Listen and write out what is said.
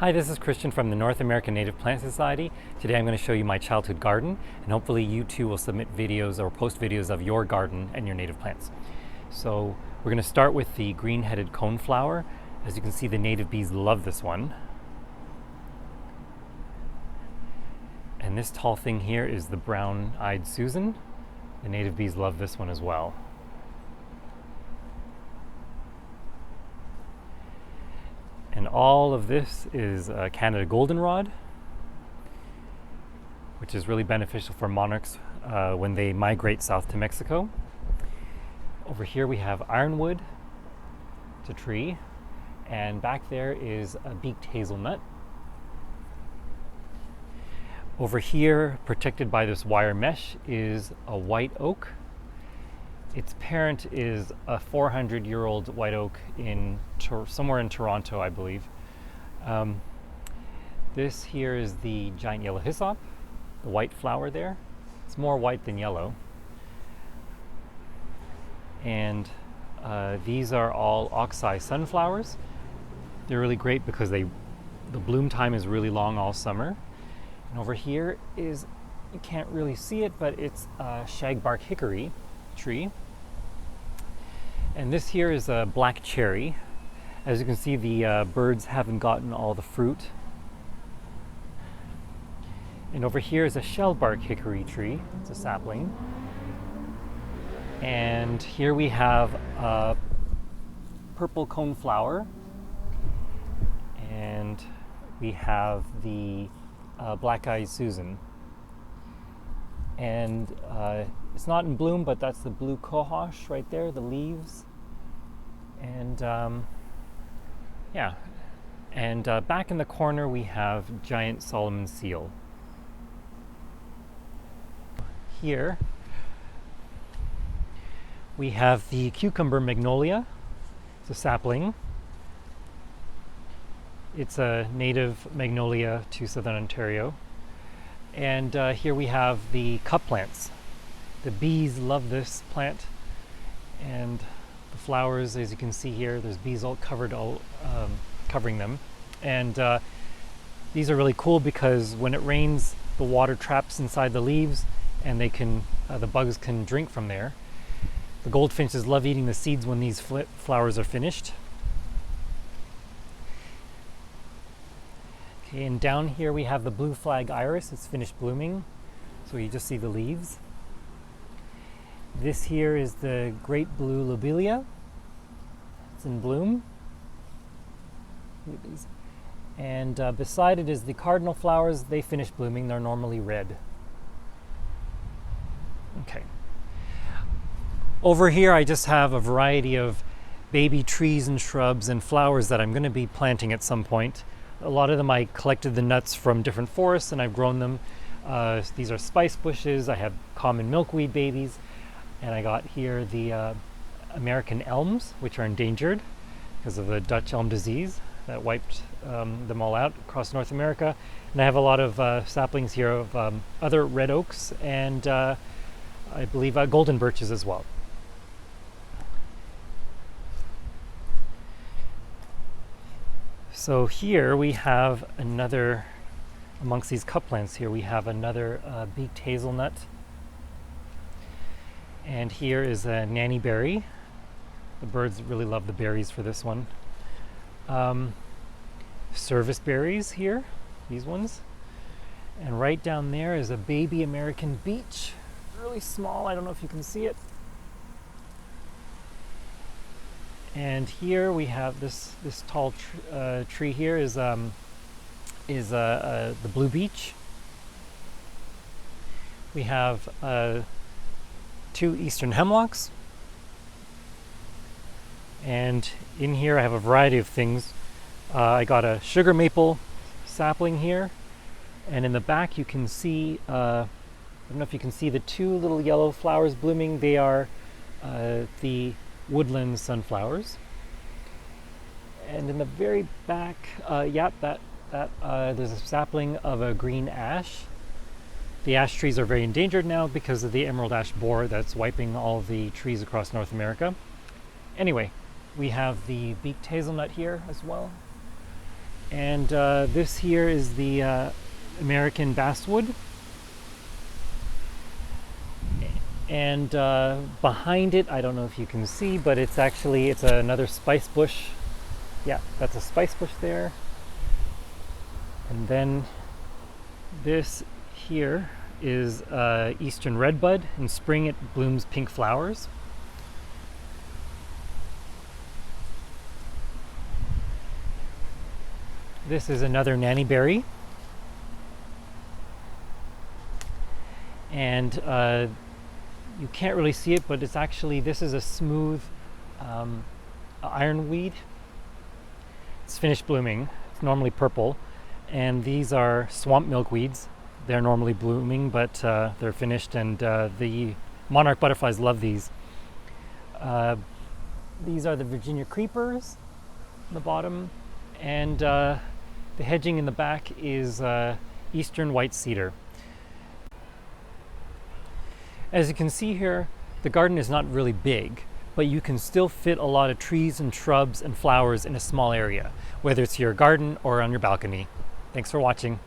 Hi, this is Christian from the North American Native Plant Society. Today I'm going to show you my childhood garden, and hopefully you too will submit videos or post videos of your garden and your native plants. So we're going to start with the green-headed coneflower. As you can see, the native bees love this one. And this tall thing here is the brown-eyed Susan. The native bees love this one as well. And all of this is Canada goldenrod, which is really beneficial for monarchs when they migrate south to Mexico. Over here we have ironwood, it's a tree, and back there is a beaked hazelnut. Over here, protected by this wire mesh, is a white oak. Its parent is a 400-year-old white oak in somewhere in Toronto, I believe. This here is the giant yellow hyssop, the white flower there. It's more white than yellow. And these are all oxeye sunflowers. They're really great because the bloom time is really long all summer. And over here is, you can't really see it, but it's a shagbark hickory tree. And this here is a black cherry. As you can see, the birds haven't gotten all the fruit. And over here is a shellbark hickory tree. It's a sapling. And here we have a purple coneflower. And we have the black-eyed Susan. And it's not in bloom, but that's the blue cohosh right there, the leaves. And yeah, and back in the corner we have giant Solomon seal. Here we have the cucumber magnolia. It's a sapling. It's a native magnolia to southern Ontario. And here we have the cup plants. The bees love this plant, and the flowers, as you can see here, there's bees all covering them. And these are really cool because when it rains, the water traps inside the leaves, and the bugs can drink from there. The goldfinches love eating the seeds when these flowers are finished. Okay, and down here we have the blue flag iris. It's finished blooming, so you just see the leaves. This here is the great blue lobelia. It's in bloom. And beside it is the cardinal flowers. They finish blooming. They're normally red. Okay. Over here I just have a variety of baby trees and shrubs and flowers that I'm going to be planting at some point. A lot of them I collected the nuts from different forests and I've grown them. These are spice bushes. I have common milkweed babies. And I got here the American elms, which are endangered because of the Dutch elm disease that wiped them all out across North America. And I have a lot of saplings here of other red oaks and I believe golden birches as well. So here we have another, amongst these cup plants here, we have another beaked hazelnut. And here is a nanny berry. The birds really love the berries for this one. Service berries here, these ones. And right down there is a baby American beech. Really small, I don't know if you can see it. And here we have this tall tree here is the blue beech. We have 2 eastern hemlocks. And in here I have a variety of things. I got a sugar maple sapling here. And in the back you can see, I don't know if you can see the 2 little yellow flowers blooming. They are the woodland sunflowers. And in the very back, there's a sapling of a green ash. The ash trees are very endangered now because of the emerald ash borer that's wiping all the trees across North America. Anyway, we have the beaked hazelnut here as well. And this here is the American basswood. And behind it, I don't know if you can see, but it's another spice bush. Yeah, that's a spice bush there. And then this here is eastern redbud. In spring it blooms pink flowers. This is another nannyberry. And you can't really see it, but this is a smooth ironweed. It's finished blooming. It's normally purple. And these are swamp milkweeds. They're normally blooming, but they're finished, and the monarch butterflies love these. These are the Virginia creepers on the bottom, and the hedging in the back is eastern white cedar. As you can see here, the garden is not really big, but you can still fit a lot of trees and shrubs and flowers in a small area, whether it's your garden or on your balcony. Thanks for watching.